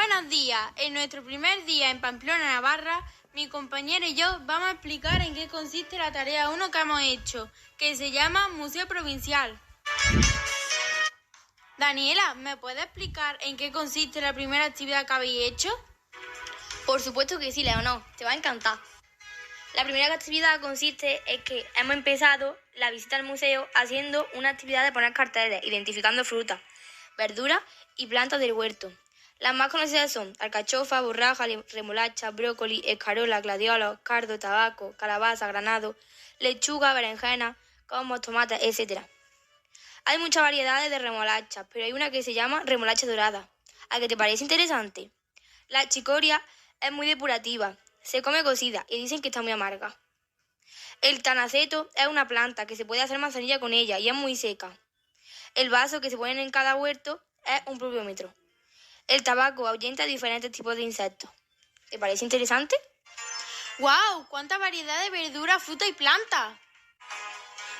Buenos días. En nuestro primer día en Pamplona, Navarra, mi compañera y yo vamos a explicar en qué consiste la tarea 1 que hemos hecho, que se llama Museo Provincial. Daniela, ¿me puedes explicar en qué consiste la primera actividad que habéis hecho? Por supuesto que sí, Leonor, te va a encantar. La primera actividad consiste en que hemos empezado la visita al museo haciendo una actividad de poner carteles, identificando frutas, verduras y plantas del huerto. Las más conocidas son alcachofa, borraja, remolacha, brócoli, escarola, gladiolos, cardo, tabaco, calabaza, granado, lechuga, berenjena, comos, tomates, etc. Hay muchas variedades de remolachas, pero hay una que se llama remolacha dorada. ¿A qué te parece interesante? La chicoria es muy depurativa, se come cocida y dicen que está muy amarga. El tanaceto es una planta que se puede hacer manzanilla con ella y es muy seca. El vaso que se pone en cada huerto es un pluviómetro. El tabaco ahuyenta diferentes tipos de insectos. ¿Te parece interesante? ¡Guau! ¡Cuánta variedad de verduras, frutas y plantas!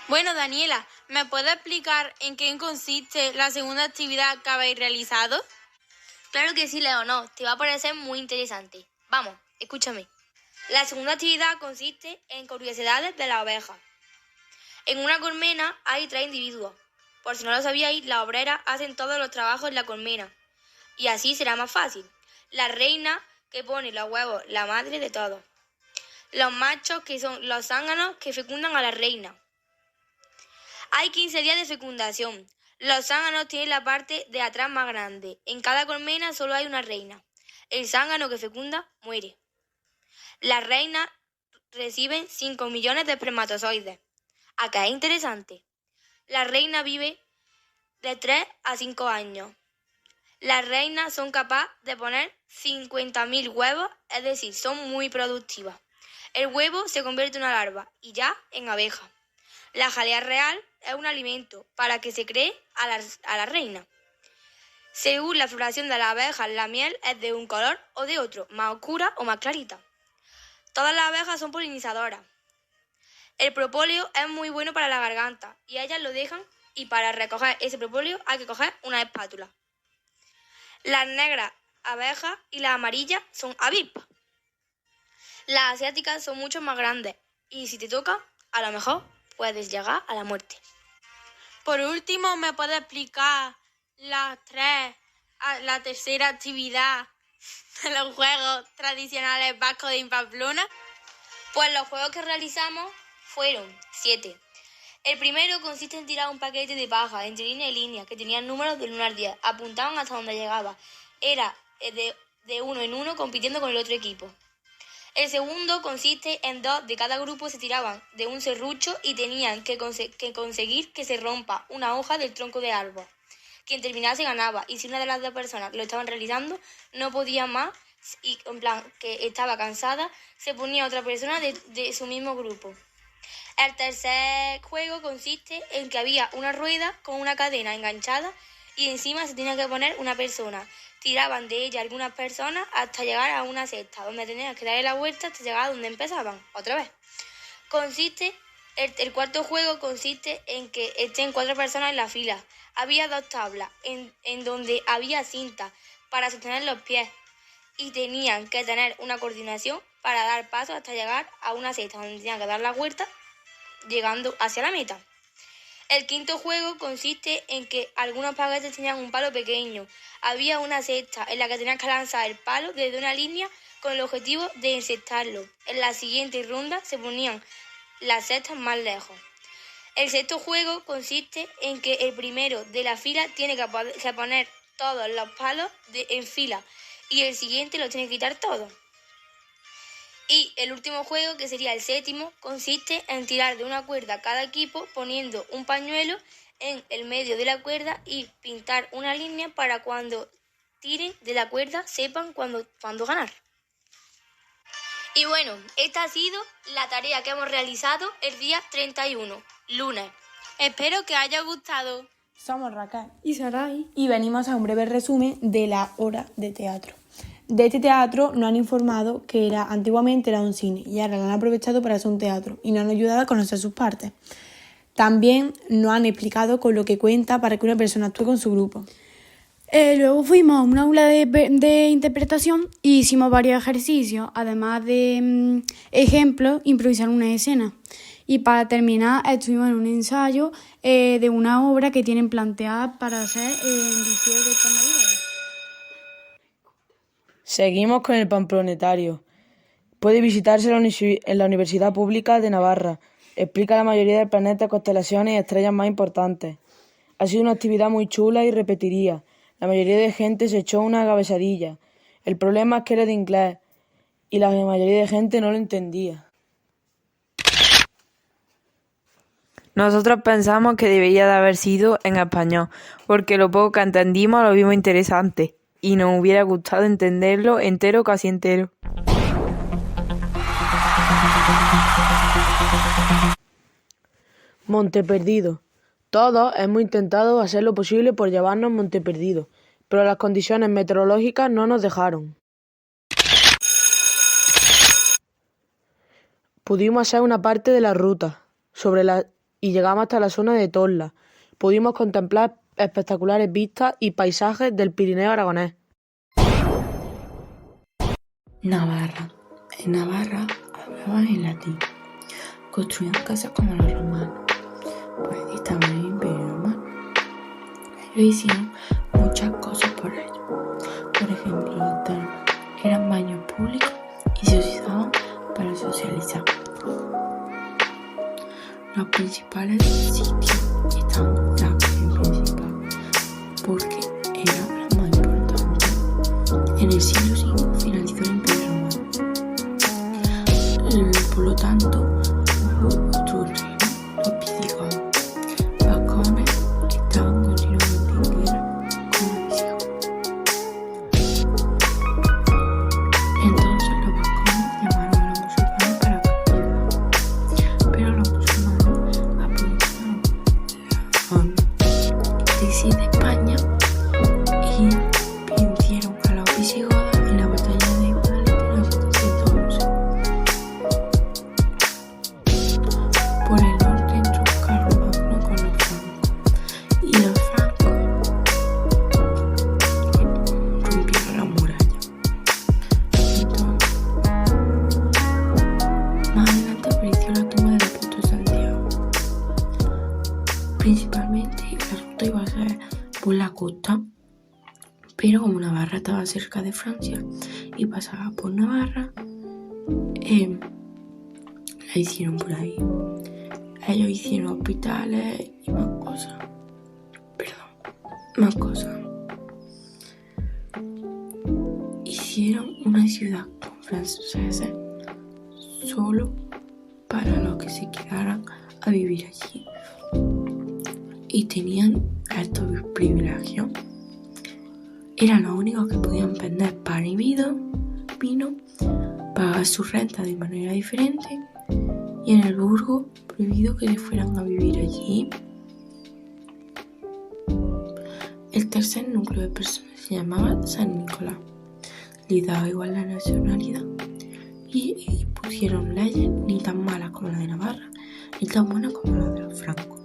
Bueno, Daniela, ¿me puedes explicar en qué consiste la segunda actividad que habéis realizado? Claro que sí, Leonor, te va a parecer muy interesante. Vamos, escúchame. La segunda actividad consiste en curiosidades de las ovejas. En una colmena hay 3 individuos. Por si no lo sabíais, las obreras hacen todos los trabajos en la colmena. Y así será más fácil. La reina, que pone los huevos, la madre de todos. Los machos, que son los zánganos que fecundan a la reina. Hay 15 días de fecundación. Los zánganos tienen la parte de atrás más grande. En cada colmena solo hay una reina. El zángano que fecunda muere. Las reinas reciben 5 millones de espermatozoides. Acá es interesante. La reina vive de 3 a 5 años. Las reinas son capaces de poner 50.000 huevos, es decir, son muy productivas. El huevo se convierte en una larva y ya en abeja. La jalea real es un alimento para que se cree a la reina. Según la floración de las abejas, la miel es de un color o de otro, más oscura o más clarita. Todas las abejas son polinizadoras. El propóleo es muy bueno para la garganta y ellas lo dejan, y para recoger ese propóleo hay que coger una espátula. Las negras abejas y las amarillas son avispas. Las asiáticas son mucho más grandes y si te toca, a lo mejor puedes llegar a la muerte. Por último, ¿me puedes explicar la tercera actividad de los juegos tradicionales vascos de Pamplona? Pues los juegos que realizamos fueron 7. El primero consiste en tirar un paquete de paja entre línea y línea que tenían números del 1 al 10, apuntaban hasta donde llegaba. Era de uno en uno compitiendo con el otro equipo. El segundo consiste en 2 de cada grupo se tiraban de un serrucho y tenían que conseguir que se rompa una hoja del tronco de árbol. Quien terminase ganaba, y si una de las 2 personas que lo estaban realizando no podía más y en plan que estaba cansada, se ponía otra persona de su mismo grupo. El tercer juego consiste en que había una rueda con una cadena enganchada y encima se tenía que poner una persona. Tiraban de ella algunas personas hasta llegar a una cesta, donde tenían que darle la vuelta hasta llegar a donde empezaban, otra vez. El cuarto juego consiste en que estén 4 personas en la fila. Había 2 tablas en donde había cinta para sostener los pies y tenían que tener una coordinación para dar paso hasta llegar a una cesta, donde tenían que dar la vuelta llegando hacia la meta. El quinto juego consiste en que algunos paquetes tenían un palo pequeño. Había una cesta en la que tenían que lanzar el palo desde una línea con el objetivo de encestarlo. En la siguiente ronda se ponían las cestas más lejos. El sexto juego consiste en que el primero de la fila tiene que poner todos los palos en fila y el siguiente los tiene que quitar todos. Y el último juego, que sería el séptimo, consiste en tirar de una cuerda cada equipo poniendo un pañuelo en el medio de la cuerda y pintar una línea para cuando tiren de la cuerda sepan cuándo ganar. Y bueno, esta ha sido la tarea que hemos realizado el día 31, lunes. Espero que haya gustado. Somos Raquel y Saray y venimos a un breve resumen de la obra de teatro. De este teatro nos han informado que antiguamente era un cine y ahora lo han aprovechado para hacer un teatro y nos han ayudado a conocer sus partes. También nos han explicado con lo que cuenta para que una persona actúe con su grupo. Luego fuimos a un aula de interpretación y hicimos varios ejercicios, además de ejemplos, improvisar una escena. Y para terminar estuvimos en un ensayo de una obra que tienen planteada para hacer en diciembre de estas Navidades. Seguimos con el Pampronetario. Puede visitarse en la Universidad Pública de Navarra. Explica la mayoría de planetas, constelaciones y estrellas más importantes. Ha sido una actividad muy chula y repetiría. La mayoría de gente se echó una cabezadilla. El problema es que era de inglés y la mayoría de gente no lo entendía. Nosotros pensamos que debería de haber sido en español, porque lo poco que entendimos lo vimos interesante y nos hubiera gustado entenderlo entero, casi entero. Monte Perdido. Todos hemos intentado hacer lo posible por llevarnos Monte Perdido, pero las condiciones meteorológicas no nos dejaron. Pudimos hacer una parte de la ruta y llegamos hasta la zona de Torla. Pudimos contemplar espectaculares vistas y paisajes del Pirineo aragonés. Navarra. En Navarra hablaban en latín. Construían casas como los romanos. Pues estaban en el Imperio Romano. Ellos hicieron muchas cosas por ello. Por ejemplo, los termas eran baños públicos y se usaban para socializar. Los principales sitios estaban la calle principal, porque era lo más importante. En el siglo V finalizó el Imperio Romano. Por lo tanto, hubo otro reino, los visigodos. Vascones estaban continuamente en guerra con los visigodos. Entonces los vascones llamaron a los musulmanes para pelear, pero los musulmanes aprovecharon la crisis de España y vencieron a los visigodos en la batalla de Guadalete en 711. Por el norte entró Carlomagno con los francos, y los francos rompieron la muralla. Entonces, más adelante apareció la tumba del apóstol Santiago. Principalmente la ruta iba a ser por la costa, pero como Navarra estaba cerca de Francia y pasaba por Navarra, la hicieron por ahí. Ellos hicieron hospitales y más cosas. Más cosas. Hicieron una ciudad con franceses solo para los que se quedaran a vivir allí. Y tenían estos privilegios. Eran los únicos que podían vender pan y vino, pagar su renta de manera diferente, y en el burgo prohibido que se fueran a vivir allí. El tercer núcleo de personas se llamaba San Nicolás. Les daba igual la nacionalidad y pusieron leyes ni tan malas como la de Navarra, ni tan buenas como la de los francos.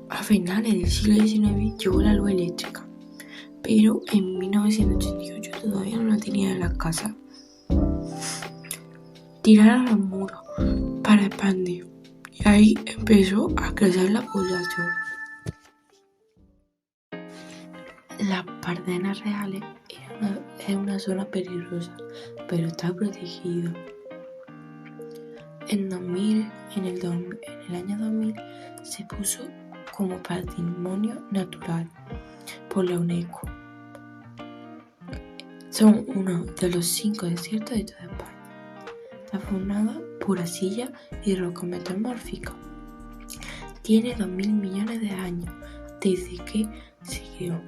A finales del siglo XIX llegó la luz eléctrica, pero en 1988 todavía no la tenían en las casas. Tiraron los muros para expandir y ahí empezó a crecer la población. Las Bardenas Reales es una zona peligrosa, pero está protegida. En el año 2000 se puso como patrimonio natural por la UNESCO. Son uno de los 5 desiertos de toda España. Está formada por arcilla y roca metamórfica. Tiene 2.000 millones de años desde que se creó.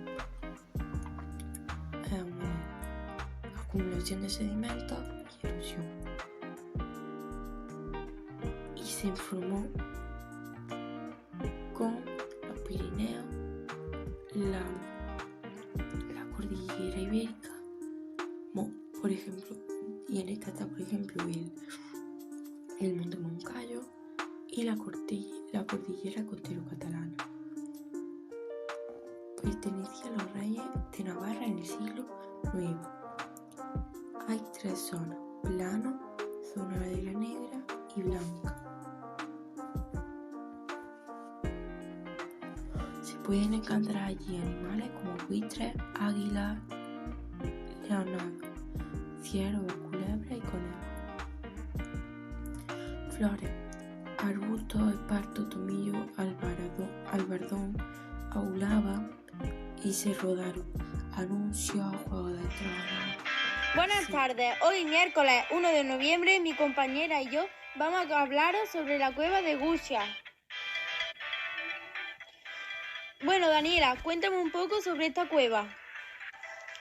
Acumulación de sedimentos y erosión. Y se formó con los Pirineos, la cordillera ibérica, por ejemplo, y en esta está, por ejemplo, el monte Moncayo y la cordillera costero-catalana. Pertenecía a los reyes de Navarra en el siglo IX. Hay 3 zonas: plano, zona ladera negra y blanca. Se pueden encontrar allí animales como buitres, águilas, leonados, ciervos, culebras y conejos. Flores: arbustos, esparto, tomillo, albardón, aulaba y cerro d'aro, anuncio, juego de tronos. Buenas tardes, hoy miércoles 1 de noviembre mi compañera y yo vamos a hablaros sobre la cueva de Gusia. Bueno, Daniela, cuéntame un poco sobre esta cueva.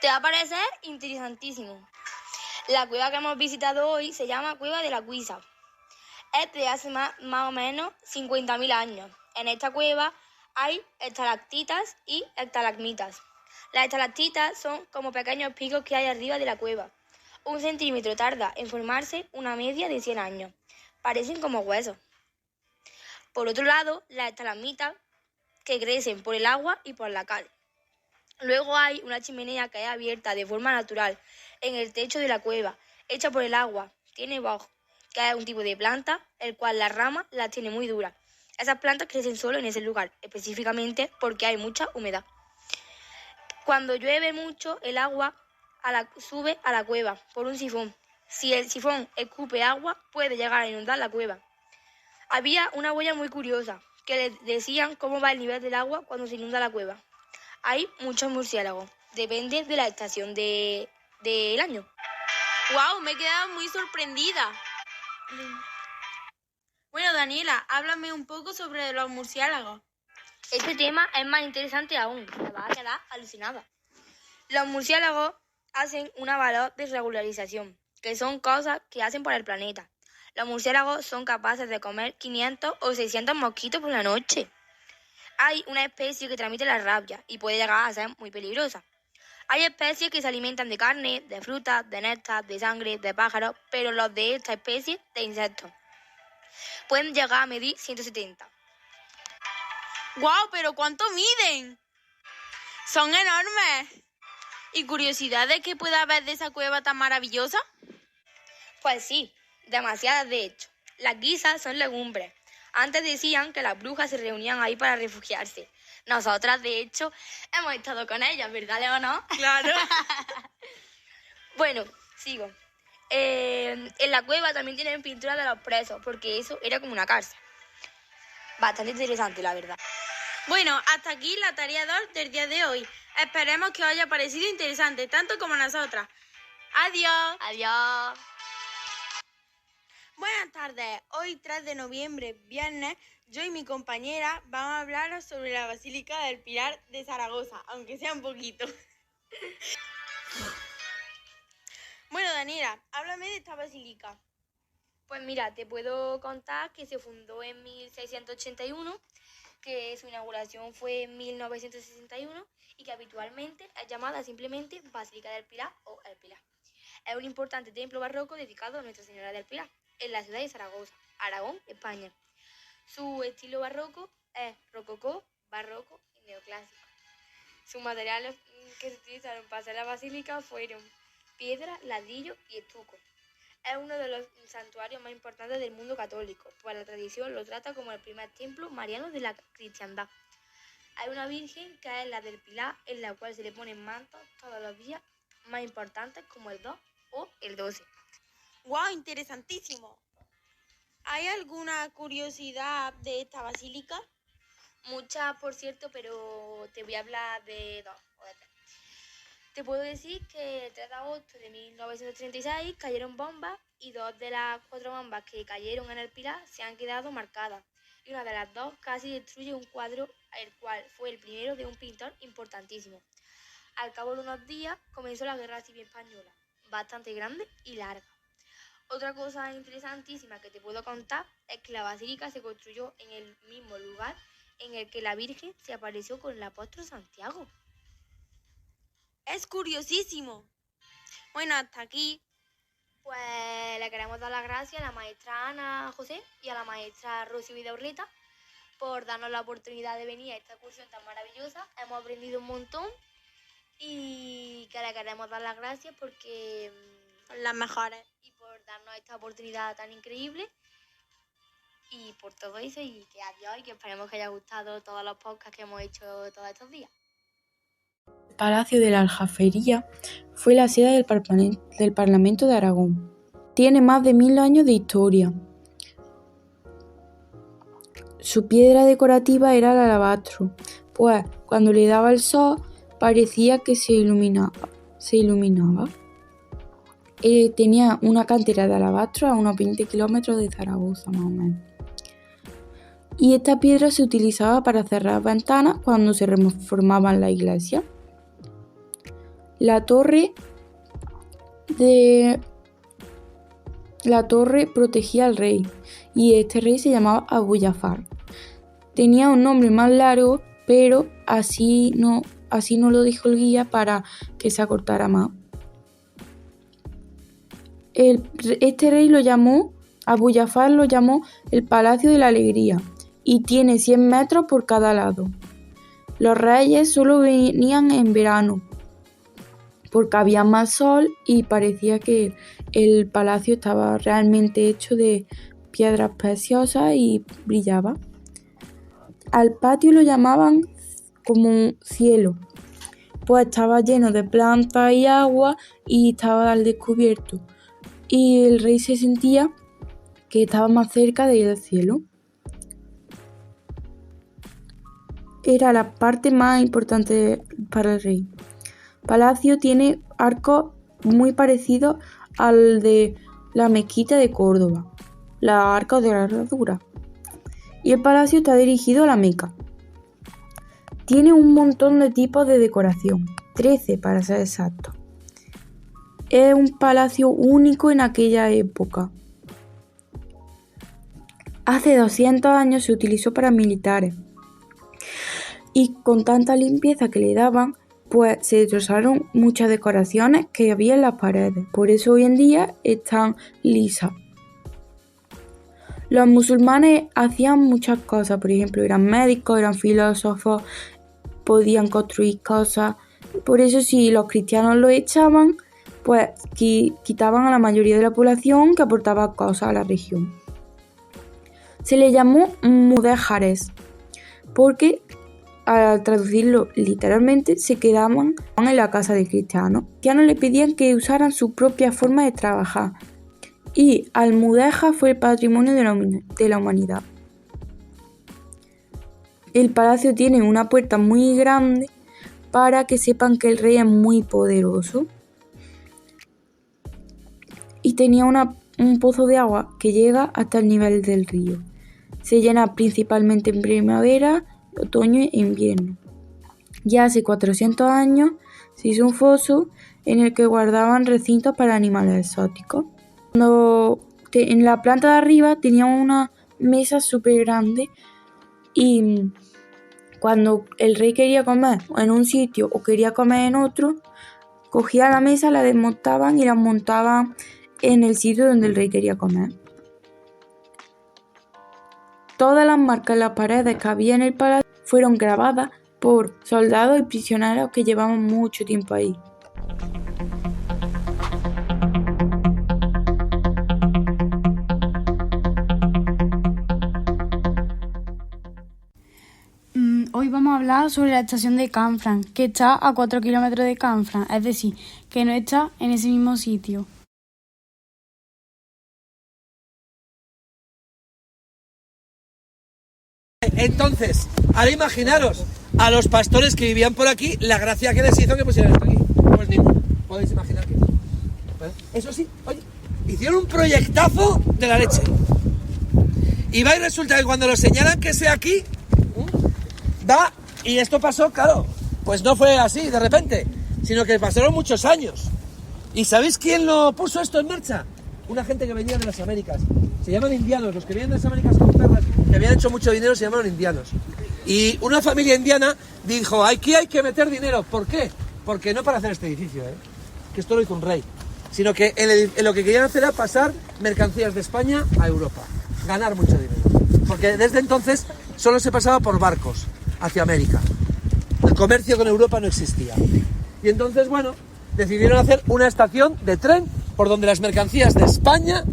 Te va a parecer interesantísimo. La cueva que hemos visitado hoy se llama Cueva de la Guisa. Es de hace más o menos 50.000 años. En esta cueva hay estalactitas y estalagmitas. Las estalactitas son como pequeños picos que hay arriba de la cueva. 1 centímetro tarda en formarse una media de 100 años. Parecen como huesos. Por otro lado, las estalagmitas que crecen por el agua y por la cal. Luego hay una chimenea que es abierta de forma natural en el techo de la cueva, hecha por el agua. Tiene boj, que es un tipo de planta, el cual las ramas las tiene muy duras. Esas plantas crecen solo en ese lugar, específicamente porque hay mucha humedad. Cuando llueve mucho, el agua sube a la cueva por un sifón. Si el sifón escupe agua, puede llegar a inundar la cueva. Había una huella muy curiosa, que les decían cómo va el nivel del agua cuando se inunda la cueva. Hay muchos murciélagos, depende de la estación del año. ¡Wow! Me he quedado muy sorprendida. Bueno, Daniela, háblame un poco sobre los murciélagos. Este tema es más interesante aún, te vas a quedar alucinada. Los murciélagos hacen una labor de regularización, que son cosas que hacen por el planeta. Los murciélagos son capaces de comer 500 o 600 mosquitos por la noche. Hay una especie que transmite la rabia y puede llegar a ser muy peligrosa. Hay especies que se alimentan de carne, de frutas, de néctar, de sangre, de pájaros, pero los de esta especie, de insectos, pueden llegar a medir 170. ¡Guau! ¿Pero cuánto miden? ¡Son enormes! ¿Y curiosidades que pueda haber de esa cueva tan maravillosa? Pues sí, demasiadas de hecho. Las guisas son legumbres. Antes decían que las brujas se reunían ahí para refugiarse. Nosotras, de hecho, hemos estado con ellas, ¿verdad, Leonor? Claro. Bueno, sigo. En la cueva también tienen pinturas de los presos, porque eso era como una cárcel. Bastante interesante, la verdad. Bueno, hasta aquí la tarea 2 del día de hoy. Esperemos que os haya parecido interesante, tanto como a nosotras. ¡Adiós! Adiós. Buenas tardes. Hoy, 3 de noviembre, viernes, yo y mi compañera vamos a hablaros sobre la Basílica del Pilar de Zaragoza, aunque sea un poquito. Bueno, Daniela, háblame de esta basílica. Pues mira, te puedo contar que se fundó en 1681, que su inauguración fue en 1961 y que habitualmente es llamada simplemente Basílica del Pilar o El Pilar. Es un importante templo barroco dedicado a Nuestra Señora del Pilar, en la ciudad de Zaragoza, Aragón, España. Su estilo barroco es rococó, barroco y neoclásico. Sus materiales que se utilizaron para hacer la basílica fueron piedra, ladrillo y estuco. Es uno de los santuarios más importantes del mundo católico, pues la tradición lo trata como el primer templo mariano de la cristiandad. Hay una virgen que es la del Pilar, en la cual se le ponen mantos todos los días más importantes como el 2 o el 12. ¡Wow! Interesantísimo. ¿Hay alguna curiosidad de esta basílica? Muchas, por cierto, pero te voy a hablar de 2 o de 3. Te puedo decir que el 3 de agosto de 1936 cayeron bombas y 2 de las 4 bombas que cayeron en el Pilar se han quedado marcadas. Y una de las 2 casi destruye un cuadro, el cual fue el primero de un pintor importantísimo. Al cabo de unos días comenzó la Guerra Civil Española, bastante grande y larga. Otra cosa interesantísima que te puedo contar es que la basílica se construyó en el mismo lugar en el que la Virgen se apareció con el apóstol Santiago. ¡Es curiosísimo! Bueno, hasta aquí. Pues le queremos dar las gracias a la maestra Ana José y a la maestra Rocío Vidaurreta por darnos la oportunidad de venir a esta excursión tan maravillosa. Hemos aprendido un montón y que le queremos dar las gracias porque Son las mejores. y por darnos esta oportunidad tan increíble y por todo eso y que adiós y que esperemos que haya gustado todos los podcasts que hemos hecho todos estos días. El Palacio de la Aljafería fue la sede del Parlamento de Aragón. Tiene más de 1000 años de historia. Su piedra decorativa era el alabastro, pues cuando le daba el sol parecía que se iluminaba. Tenía una cantera de alabastro a unos 20 kilómetros de Zaragoza, más o menos. Y esta piedra se utilizaba para cerrar ventanas cuando se reformaban la iglesia. La torre protegía al rey y este rey se llamaba Abu Jafar. Tenía un nombre más largo, pero así no lo dijo el guía para que se acortara más. Este rey Abu Jafar lo llamó el Palacio de la Alegría y tiene 100 metros por cada lado. Los reyes solo venían en verano porque había más sol y parecía que el palacio estaba realmente hecho de piedras preciosas y brillaba. Al patio lo llamaban como un cielo, pues estaba lleno de plantas y agua y estaba al descubierto. Y el rey se sentía que estaba más cerca del cielo. Era la parte más importante para el rey. El palacio tiene arcos muy parecidos al de la mezquita de Córdoba, la Arca de la Herradura. Y el palacio está dirigido a la Meca. Tiene un montón de tipos de decoración, 13 para ser exacto. Es un palacio único en aquella época. Hace 200 años se utilizó para militares y con tanta limpieza que le daban, pues se destrozaron muchas decoraciones que había en las paredes. Por eso hoy en día están lisas. Los musulmanes hacían muchas cosas, por ejemplo, eran médicos, eran filósofos, podían construir cosas. Por eso si los cristianos lo echaban, pues quitaban a la mayoría de la población que aportaba cosas a la región. Se le llamó mudéjares porque al traducirlo literalmente se quedaban en la casa del cristiano. Los cristianos le pedían que usaran su propia forma de trabajar y Almudéjar fue el patrimonio de la humanidad. El palacio tiene una puerta muy grande para que sepan que el rey es muy poderoso. Y tenía un pozo de agua que llega hasta el nivel del río. Se llena principalmente en primavera, otoño e invierno. Ya hace 400 años se hizo un foso en el que guardaban recintos para animales exóticos. En la planta de arriba tenía una mesa súper grande y cuando el rey quería comer en un sitio o quería comer en otro, cogía la mesa, la desmontaban y la montaban en el sitio donde el rey quería comer. Todas las marcas en las paredes que había en el palacio fueron grabadas por soldados y prisioneros que llevaban mucho tiempo ahí. Hoy vamos a hablar sobre la estación de Canfranc, que está a 4 kilómetros de Canfranc, es decir, que no está en ese mismo sitio. Entonces, ahora imaginaros a los pastores que vivían por aquí, la gracia que les hizo que pusieran esto aquí. Pues ninguna, podéis imaginar que no. ¿Vale? Eso sí, oye, hicieron un proyectazo de la leche. Y va y resulta que cuando lo señalan que sea aquí, va, y esto pasó, claro, pues no fue así de repente, sino que pasaron muchos años. ¿Y sabéis quién lo puso esto en marcha? Una gente que venía de las Américas. Se llaman indianos, los que venían de las Américas con perras, que habían hecho mucho dinero, se llamaron indianos. Y una familia indiana dijo, aquí hay que meter dinero. ¿Por qué? Porque no para hacer este edificio, que esto lo hizo un rey. sino que lo que querían hacer era pasar mercancías de España a Europa, ganar mucho dinero, porque desde entonces solo se pasaba por barcos hacia América. El comercio con Europa no existía. Y entonces, bueno, decidieron hacer una estación de tren por donde las mercancías de España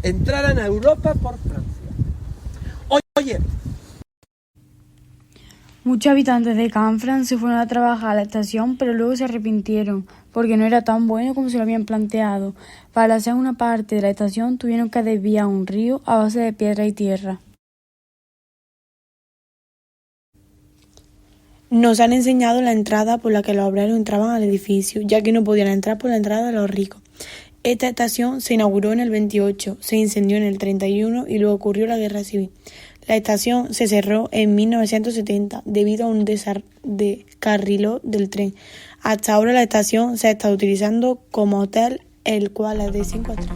entraran a Europa por Francia. Oye, Muchos habitantes de Canfranc se fueron a trabajar a la estación, pero luego se arrepintieron, porque no era tan bueno como se lo habían planteado. Para hacer una parte de la estación tuvieron que desviar un río a base de piedra y tierra. Nos han enseñado la entrada por la que los obreros entraban al edificio, ya que no podían entrar por la entrada de los ricos. Esta estación se inauguró en el 28, se incendió en el 31 y luego ocurrió la Guerra Civil. La estación se cerró en 1970 debido a un descarriló del tren. Hasta ahora la estación se está utilizando como hotel, el cual es de 5 estrellas.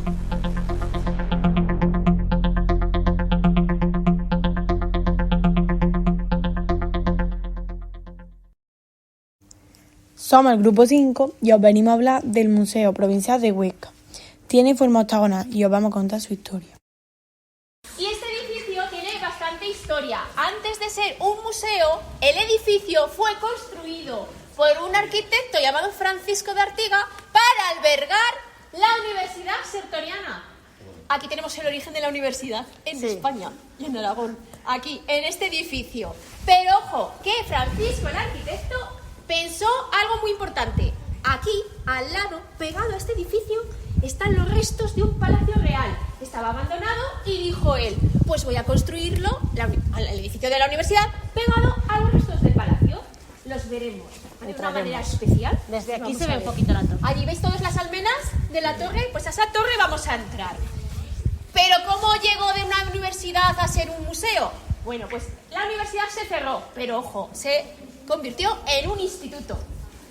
Somos el grupo 5 y os venimos a hablar del Museo Provincial de Huesca. Tiene forma octagonal y os vamos a contar su historia. Y este edificio tiene bastante historia. Antes de ser un museo, el edificio fue construido por un arquitecto llamado Francisco de Artigas para albergar la Universidad Sertoriana. Aquí tenemos el origen de la universidad, en España y en Aragón, aquí, en este edificio. Pero ojo, que Francisco, el arquitecto, pensó algo muy importante. Aquí, al lado, pegado a este edificio, están los restos de un palacio real. Estaba abandonado y dijo él, pues voy a construirlo, el edificio de la universidad, pegado a los restos del palacio. Los veremos de una manera especial. Desde aquí se ve un poquito la torre. Allí veis todas las almenas de la torre, pues a esa torre vamos a entrar. Pero ¿cómo llegó de una universidad a ser un museo? Bueno, pues la universidad se cerró, pero ojo, se convirtió en un instituto.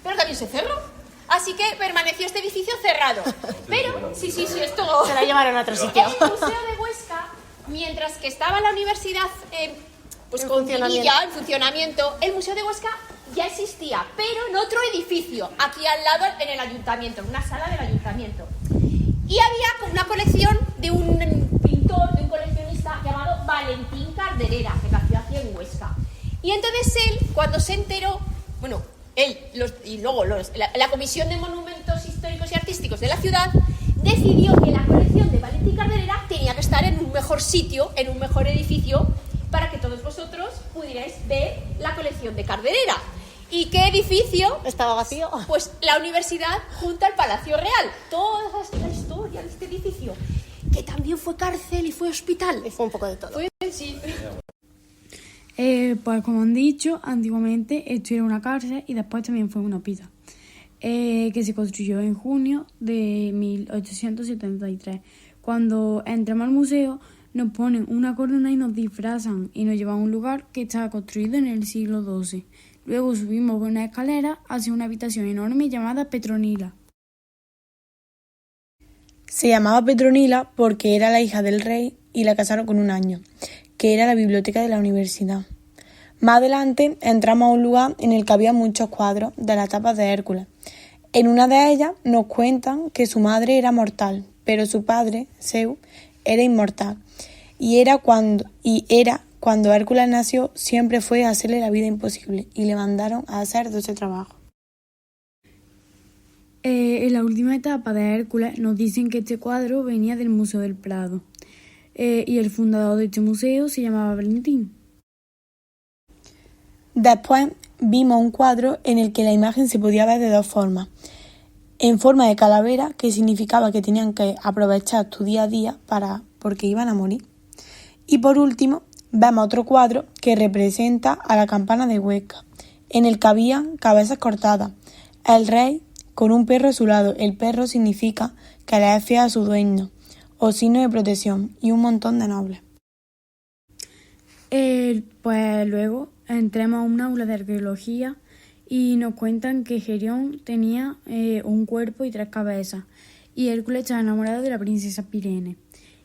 Pero también se cerró. Así que permaneció este edificio cerrado. Pero, sí, esto... Se la llevaron a otro sitio. En el Museo de Huesca, mientras que estaba la universidad pues en funcionamiento, el Museo de Huesca ya existía, pero en otro edificio, aquí al lado en el ayuntamiento, en una sala del ayuntamiento. Y había una colección de un pintor, de un coleccionista llamado Valentín Carderera, que nació aquí en Huesca. Y entonces él, cuando se enteró, bueno, él y luego la Comisión de Monumentos Históricos y Artísticos de la ciudad decidió que la colección de Valentín Carderera tenía que estar en un mejor sitio, en un mejor edificio, para que todos vosotros pudierais ver la colección de Carderera. ¿Y qué edificio? Estaba vacío. Pues la universidad junto al Palacio Real. Toda la historia de este edificio, que también fue cárcel y fue hospital. Y fue un poco de todo. Sí. Pues como han dicho, antiguamente esto era una cárcel y después también fue un hospital, que se construyó en junio de 1873. Cuando entramos al museo nos ponen una corona y nos disfrazan y nos llevan a un lugar que estaba construido en el siglo XII. Luego subimos por una escalera hacia una habitación enorme llamada Petronila. Se llamaba Petronila porque era la hija del rey y la casaron con un año, que era la biblioteca de la universidad. Más adelante entramos a un lugar en el que había muchos cuadros de las tapas de Hércules. En una de ellas nos cuentan que su madre era mortal, pero su padre, Zeus, era inmortal. Y era cuando Hércules nació, siempre fue a hacerle la vida imposible y le mandaron a hacer 12 trabajos. En la última etapa de Hércules nos dicen que este cuadro venía del Museo del Prado. Y el fundador de este museo se llamaba Valentín. Después vimos un cuadro en el que la imagen se podía ver de dos formas. En forma de calavera, que significaba que tenían que aprovechar tu día a día porque iban a morir. Y por último, vemos otro cuadro que representa a la campana de Huesca, en el que había cabezas cortadas. El rey con un perro a su lado. El perro significa que le es fiel a su dueño, o signo de protección, y un montón de nobles. Pues luego entremos a un aula de arqueología y nos cuentan que Gerión tenía un cuerpo y 3 cabezas, y Hércules estaba enamorado de la princesa Pirene.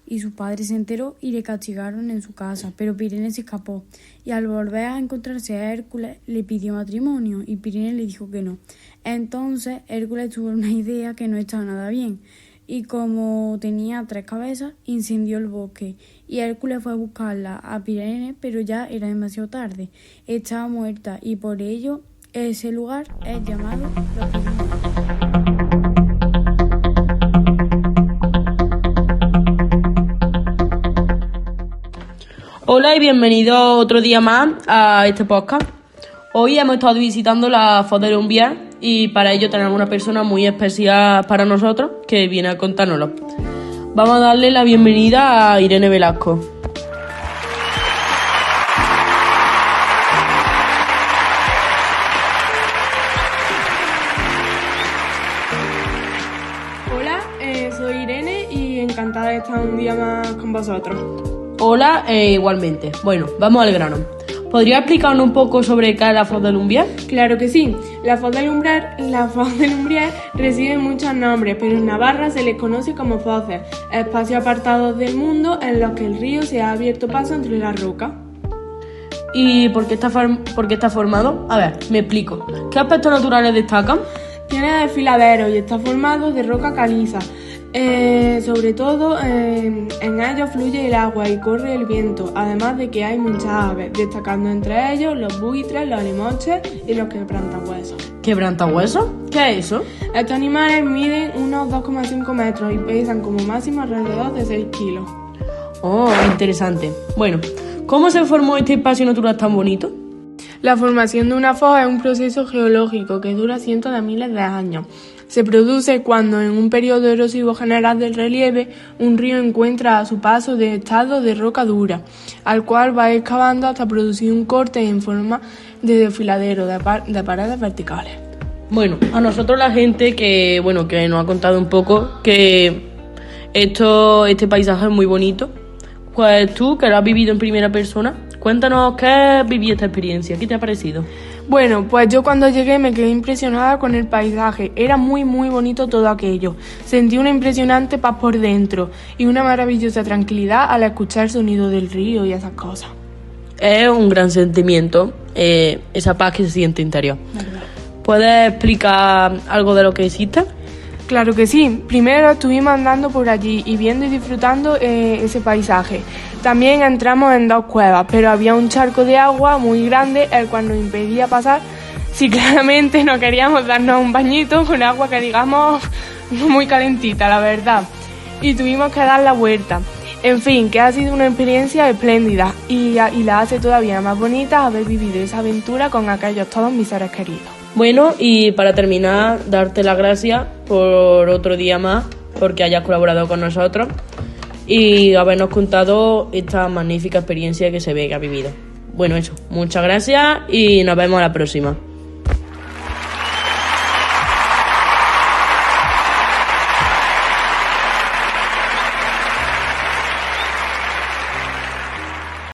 y su padre se enteró y le castigaron en su casa, pero Pirene se escapó y al volver a encontrarse a Hércules le pidió matrimonio y Pirene le dijo que no. Entonces Hércules tuvo una idea que no estaba nada bien y como tenía 3 cabezas incendió el bosque y Hércules fue a buscarla a Pirene, pero ya era demasiado tarde, estaba muerta y por ello ese lugar es llamado Los Pirineos. Hola y bienvenidos otro día más a este podcast. Hoy hemos estado visitando la Foz de Lumbier y para ello tenemos una persona muy especial para nosotros que viene a contárnoslo. Vamos a darle la bienvenida a Irene Velasco. Hola, soy Irene y encantada de estar un día más con vosotros. Hola, igualmente. Bueno, vamos al grano. ¿Podría explicarnos un poco sobre qué es la Foz de Lumbier? Claro que sí. La Foz de Lumbier recibe muchos nombres, pero en Navarra se les conoce como foces, espacios apartados del mundo en los que el río se ha abierto paso entre las rocas. ¿Y por qué está formado? A ver, me explico. ¿Qué aspectos naturales destacan? Tiene desfiladeros y está formado de roca caliza. Sobre todo en ellos fluye el agua y corre el viento, además de que hay muchas aves, destacando entre ellos los buitres, los alimoches y los quebrantahuesos. ¿Quebrantahuesos? ¿Qué es eso? Estos animales miden unos 2,5 metros y pesan como máximo alrededor de 6 kilos. Oh, interesante. Bueno, ¿cómo se formó este espacio natural tan bonito? La formación de una foz es un proceso geológico que dura cientos de miles de años. Se produce cuando en un periodo erosivo general del relieve un río encuentra a su paso de estado de roca dura, al cual va excavando hasta producir un corte en forma de desfiladero de paredes verticales. Bueno, a nosotros la gente que nos ha contado un poco que este paisaje es muy bonito, pues tú que lo has vivido en primera persona, cuéntanos qué has vivido esta experiencia, ¿qué te ha parecido? Bueno, pues yo cuando llegué me quedé impresionada con el paisaje, era muy bonito todo aquello. Sentí una impresionante paz por dentro y una maravillosa tranquilidad al escuchar el sonido del río y esas cosas. Es un gran sentimiento, esa paz que se siente interior. ¿Verdad? ¿Puedes explicar algo de lo que hiciste? Claro que sí. Primero estuvimos andando por allí y viendo y disfrutando ese paisaje. También entramos en 2 cuevas, pero había un charco de agua muy grande, el cual nos impedía pasar si claramente no queríamos darnos un bañito con agua que digamos muy calentita, la verdad. Y tuvimos que dar la vuelta. En fin, que ha sido una experiencia espléndida y la hace todavía más bonita haber vivido esa aventura con aquellos todos mis seres queridos. Bueno, y para terminar, darte las gracias por otro día más, porque hayas colaborado con nosotros y habernos contado esta magnífica experiencia que se ve que has vivido. Bueno, eso, muchas gracias y nos vemos a la próxima.